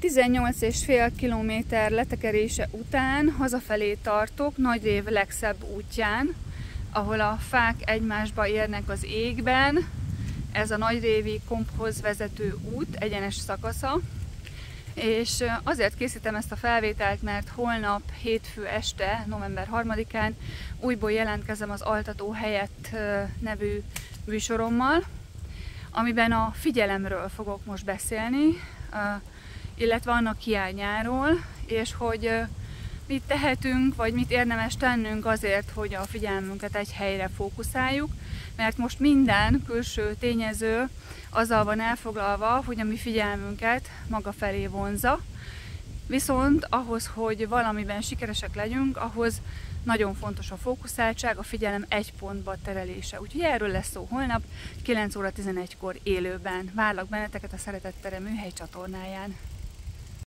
18,5 kilométer letekerése után hazafelé tartok Nagyrév legszebb útján, ahol a fák egymásba érnek az égben. Ez a nagyrévi Komphoz vezető út egyenes szakasza. És azért készítem ezt a felvételt, mert holnap hétfő este, november 3-án újból jelentkezem az Altató helyett nevű műsorommal, amiben a figyelemről fogok most beszélni, illetve annak hiányáról, és hogy mit tehetünk, vagy mit érdemes tennünk azért, hogy a figyelmünket egy helyre fókuszáljuk, mert most minden külső tényező azzal van elfoglalva, hogy a mi figyelmünket maga felé vonzza. Viszont ahhoz, hogy valamiben sikeresek legyünk, ahhoz nagyon fontos a fókuszáltság, a figyelem egy pontba terelése. Úgyhogy erről lesz szó holnap 9 óra 11-kor élőben. Várlak benneteket a Szeretett Tere műhely csatornáján.